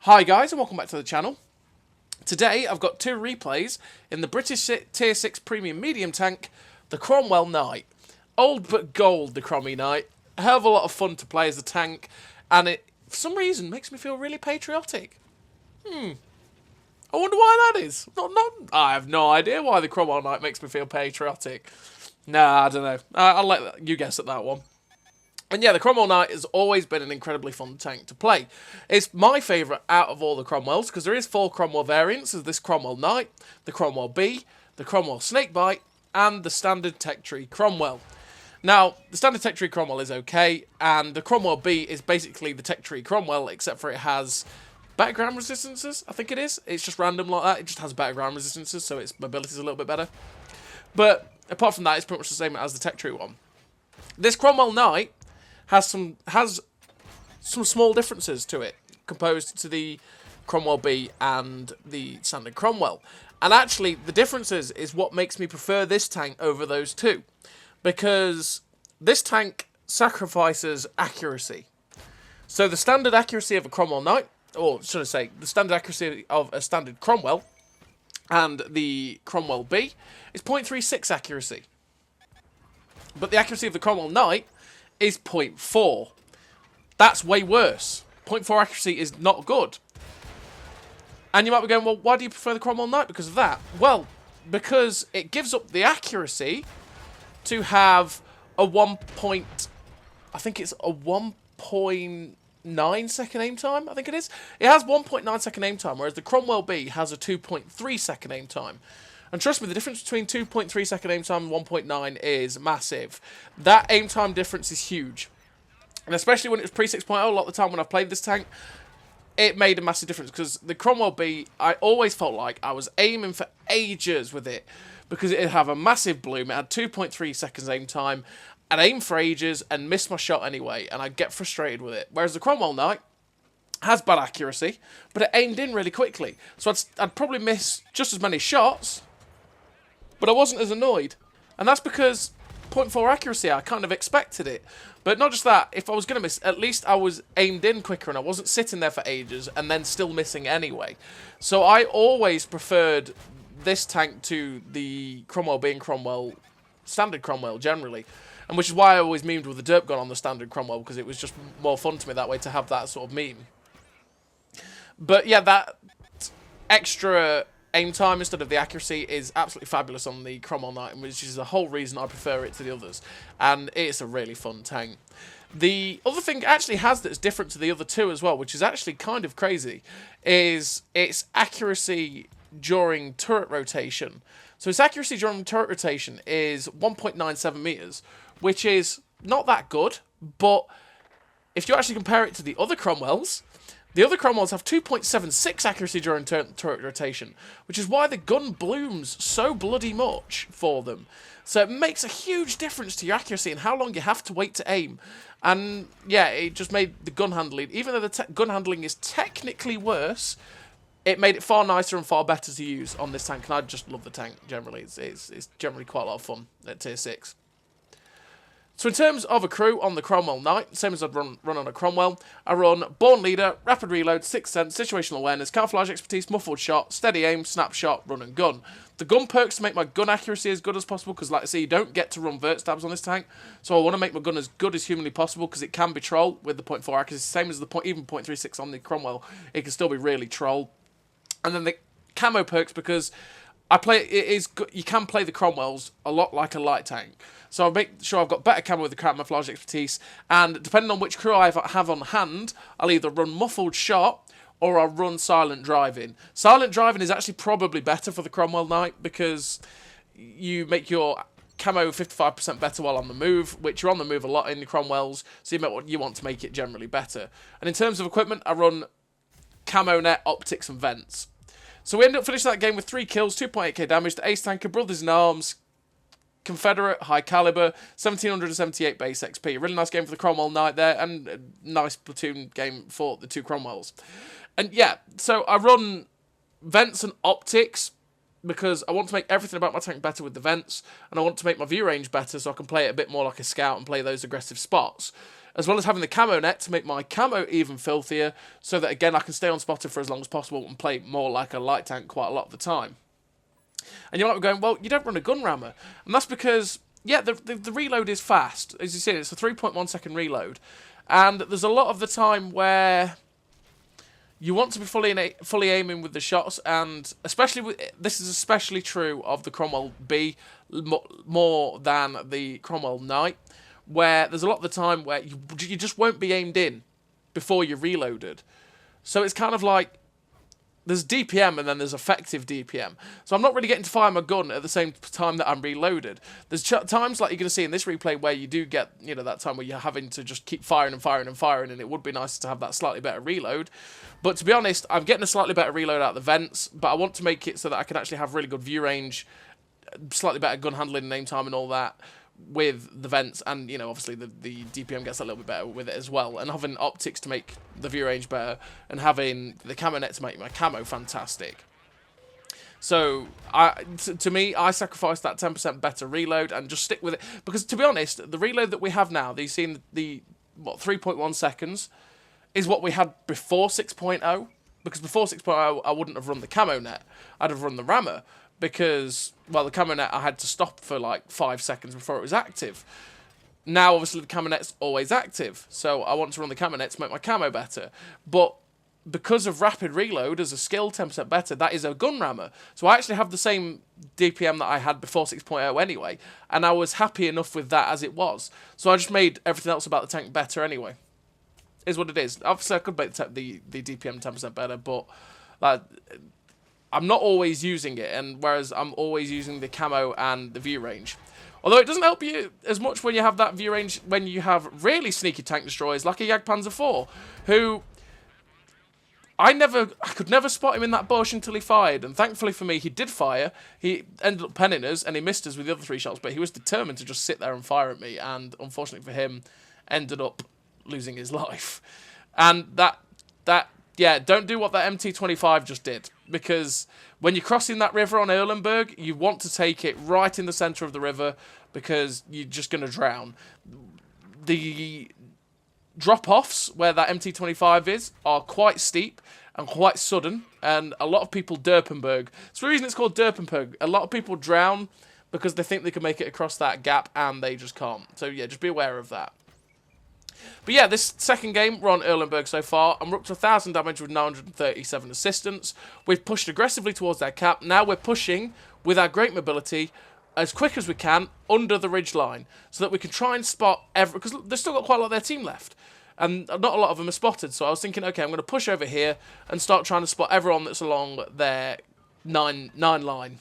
Hi guys and welcome back to the channel. Today I've got two replays in the British Tier 6 Premium Medium Tank, the Cromwell Knight. Old but gold, the Crommy Knight. A hell of a lot of fun to play as a tank, and it, for some reason, makes me feel really patriotic. I wonder why that is. I have no idea why the Cromwell Knight makes me feel patriotic. Nah, I don't know. I'll let you guess at that one. And yeah, the Cromwell Knight has always been an incredibly fun tank to play. It's my favourite out of all the Cromwells, because there is 4 Cromwell variants. There's this Cromwell Knight, the Cromwell B, the Cromwell Snakebite, and the standard Tech Tree Cromwell. Now, the standard Tech Tree Cromwell is okay, and the Cromwell B is basically the Tech Tree Cromwell, except for it has better ground resistances, I think it is. It's just random like that. It just has better ground resistances, so its mobility is a little bit better. But apart from that, it's pretty much the same as the Tech Tree one. This Cromwell Knight has some small differences to it, composed to the Cromwell B and the standard Cromwell. And actually, the differences is what makes me prefer this tank over those two. Because this tank sacrifices accuracy. So the standard accuracy of a Cromwell Knight, or should I say, the standard accuracy of a standard Cromwell and the Cromwell B is 0.36 accuracy. But the accuracy of the Cromwell Knight is 0.4. That's way worse. 0.4 accuracy is not good. And you might be going, well, why do you prefer the Cromwell Knight because of that? Well, because it gives up the accuracy to have a 1.9 second aim time, I think it is. It has 1.9 second aim time, whereas the Cromwell B has a 2.3 second aim time. And trust me, the difference between 2.3 second aim time and 1.9 is massive. That aim time difference is huge. And especially when it was pre-6.0, a lot of the time when I've played this tank, it made a massive difference. Because the Cromwell B, I always felt like I was aiming for ages with it. Because it'd have a massive bloom, it had 2.3 seconds aim time, I'd aim for ages and miss my shot anyway, and I'd get frustrated with it. Whereas the Cromwell Knight has bad accuracy, but it aimed in really quickly. So I'd probably miss just as many shots, but I wasn't as annoyed. And that's because 0.4 accuracy, I kind of expected it. But not just that, if I was going to miss, at least I was aimed in quicker and I wasn't sitting there for ages and then still missing anyway. So I always preferred this tank to the Cromwell being standard Cromwell generally. And which is why I always memed with the derp gun on the standard Cromwell, because it was just more fun to me that way to have that sort of meme. But yeah, that extra aim time instead of the accuracy is absolutely fabulous on the Cromwell Knight, which is the whole reason I prefer it to the others. And it's a really fun tank. The other thing it actually has that's different to the other two as well, which is actually kind of crazy, is its accuracy during turret rotation. So its accuracy during turret rotation is 1.97 meters, which is not that good, but if you actually compare it to the other Cromwells, the other Cromwells have 2.76 accuracy during turret rotation, which is why the gun blooms so bloody much for them. So it makes a huge difference to your accuracy and how long you have to wait to aim. And yeah, it just made the gun handling, even though the gun handling is technically worse, it made it far nicer and far better to use on this tank. And I just love the tank generally. It's generally quite a lot of fun at tier 6. So in terms of a crew on the Cromwell Knight, same as I'd run on a Cromwell, I run Born Leader, Rapid Reload, Sixth Sense, Situational Awareness, Camouflage Expertise, Muffled Shot, Steady Aim, Snapshot, Run and Gun. The gun perks to make my gun accuracy as good as possible, because like I say, you don't get to run vert stabs on this tank, so I want to make my gun as good as humanly possible, because it can be troll with the 0.4 accuracy, same as the even 0.36 on the Cromwell, it can still be really troll. And then the camo perks, because you can play the Cromwells a lot like a light tank. So I make sure I've got better camo with the camouflage expertise, and depending on which crew I have on hand, I'll either run muffled shot or I'll run silent driving. Silent driving is actually probably better for the Cromwell Knight, because you make your camo 55% better while on the move, which you're on the move a lot in the Cromwells, so you want to make it generally better. And in terms of equipment, I run camo net, optics and vents. So we ended up finishing that game with 3 kills, 2.8k damage to Ace Tanker, Brothers in Arms, Confederate, High Caliber, 1778 base XP. Really nice game for the Cromwell Knight there, and a nice platoon game for the 2 Cromwells. And yeah, so I run vents and optics because I want to make everything about my tank better with the vents, and I want to make my view range better so I can play it a bit more like a scout and play those aggressive spots. as well as having the camo net to make my camo even filthier, so that again I can stay unspotted for as long as possible and play more like a light tank quite a lot of the time. And you might be going, well, you don't run a gun rammer, and that's because, yeah, the reload is fast. As you see, it's a 3.1 second reload, and there's a lot of the time where you want to be fully aiming with the shots, and especially this is especially true of the Cromwell B more than the Cromwell Knight, where there's a lot of the time where you just won't be aimed in before you're reloaded. So it's kind of like there's DPM and then there's effective DPM. So I'm not really getting to fire my gun at the same time that I'm reloaded. There's times like you're going to see in this replay where you do get, you know, that time where you're having to just keep firing and firing and firing, and it would be nice to have that slightly better reload. But to be honest, I'm getting a slightly better reload out of the vents, but I want to make it so that I can actually have really good view range, slightly better gun handling and aim time and all that with the vents, and you know, obviously the DPM gets a little bit better with it as well, and having optics to make the view range better, and having the camo net to make my camo fantastic. So to me, I sacrifice that 10% better reload and just stick with it, because to be honest, the reload that we have now, that you've seen the 3.1 seconds, is what we had before 6.0, because before 6.0 I wouldn't have run the camo net, I'd have run the rammer, because, well, the camo net I had to stop for like 5 seconds before it was active. Now, obviously, the camo net's always active, so I want to run the camo net to make my camo better. But because of rapid reload as a skill 10% better, that is a gun rammer. So I actually have the same DPM that I had before 6.0 anyway, and I was happy enough with that as it was. So I just made everything else about the tank better anyway. Is what it is. Obviously, I could make the DPM 10% better, but like, I'm not always using it, and whereas I'm always using the camo and the view range. Although it doesn't help you as much when you have that view range when you have really sneaky tank destroyers like a Jagdpanzer IV, who I could never spot him in that bush until he fired, and thankfully for me, he did fire. He ended up penning us, and he missed us with the other 3 shots, but he was determined to just sit there and fire at me, and unfortunately for him, ended up losing his life. And yeah, don't do what that MT-25 just did, because when you're crossing that river on Erlenberg, you want to take it right in the centre of the river, because you're just going to drown. The drop-offs where that MT-25 is are quite steep and quite sudden, and a lot of people Derpenberg. It's the reason it's called Derpenberg. A lot of people drown because they think they can make it across that gap, and they just can't. So yeah, just be aware of that. But yeah, this second game, we're on Erlenberg so far, and we're up to 1,000 damage with 937 assistance. We've pushed aggressively towards their cap. Now we're pushing, with our great mobility, as quick as we can, under the ridge line, so that we can try and spot because they've still got quite a lot of their team left, and not a lot of them are spotted. So I was thinking, okay, I'm going to push over here and start trying to spot everyone that's along their 9 line.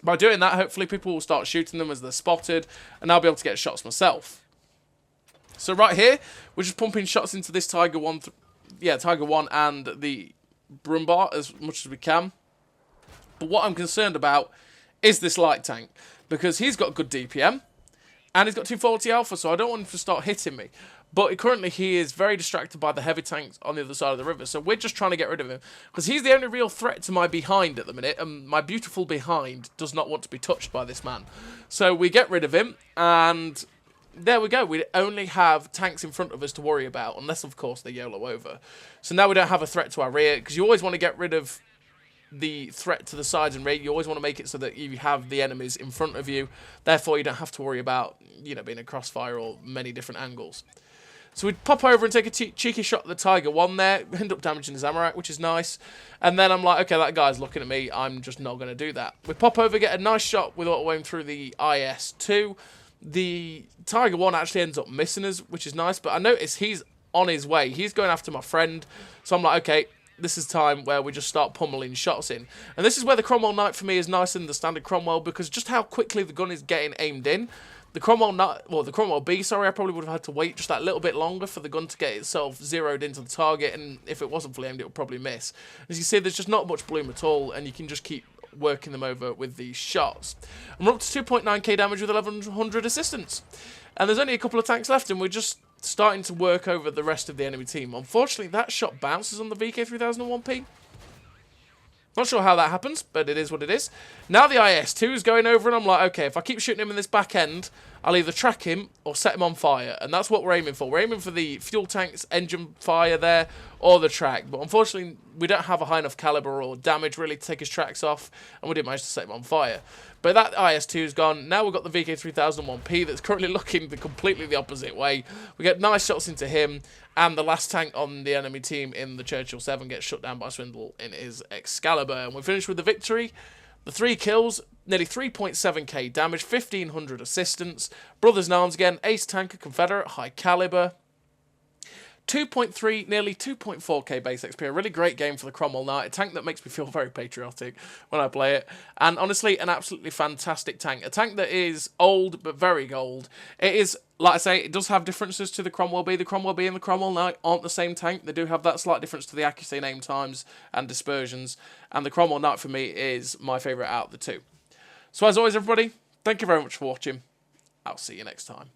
By doing that, hopefully people will start shooting them as they're spotted, and I'll be able to get shots myself. So right here, we're just pumping shots into this Tiger 1, Tiger 1 and the Brumbar as much as we can. But what I'm concerned about is this light tank, because he's got good DPM, and he's got 240 alpha, so I don't want him to start hitting me. But currently he is very distracted by the heavy tanks on the other side of the river, so we're just trying to get rid of him, because he's the only real threat to my behind at the minute, and my beautiful behind does not want to be touched by this man. So we get rid of him, and there we go. We only have tanks in front of us to worry about, unless, of course, they YOLO over. So now we don't have a threat to our rear, because you always want to get rid of the threat to the sides and rear. You always want to make it so that you have the enemies in front of you. Therefore, you don't have to worry about, you know, being a crossfire or many different angles. So we'd pop over and take a cheeky shot at the Tiger 1 there, end up damaging his Armour, which is nice. And then I'm like, okay, that guy's looking at me. I'm just not going to do that. We pop over, get a nice shot with auto aim through the IS-2. The Tiger 1 actually ends up missing us, which is nice, but I notice he's on his way. He's going after my friend, so I'm like, okay, this is time where we just start pummeling shots in. And this is where the Cromwell Knight for me is nicer than the standard Cromwell, because just how quickly the gun is getting aimed in. The Cromwell Knight, well, the Cromwell B, sorry, I probably would have had to wait just that little bit longer for the gun to get itself zeroed into the target, and if it wasn't fully aimed, it would probably miss. As you see, there's just not much bloom at all, and you can just keep working them over with these shots. And we're up to 2.9k damage with 1100 assistance. And there's only a couple of tanks left, and we're just starting to work over the rest of the enemy team. Unfortunately, that shot bounces on the VK3001P. Not sure how that happens, but it is what it is. Now the IS-2 is going over, and I'm like, okay, if I keep shooting him in this back end, I'll either track him or set him on fire, and that's what we're aiming for. We're aiming for the fuel tank's engine fire there, or the track, but unfortunately we don't have a high enough caliber or damage really to take his tracks off, and we didn't manage to set him on fire. But that IS-2 is gone. Now we've got the VK3001P that's currently looking completely the opposite way. We get nice shots into him, and the last tank on the enemy team in the Churchill 7 gets shut down by Swindle in his Excalibur, and we finish with the victory. The 3 kills, nearly 3.7k damage, 1500 assistance. Brothers in Arms again, Ace Tanker, Confederate, High Caliber. 2.3, nearly 2.4k base XP. A really great game for the Cromwell Knight. A tank that makes me feel very patriotic when I play it. And honestly, an absolutely fantastic tank. A tank that is old, but very gold. It is, like I say, it does have differences to the Cromwell B. The Cromwell B and the Cromwell Knight aren't the same tank. They do have that slight difference to the accuracy and aim times and dispersions. And the Cromwell Knight, for me, is my favourite out of the two. So as always, everybody, thank you very much for watching. I'll see you next time.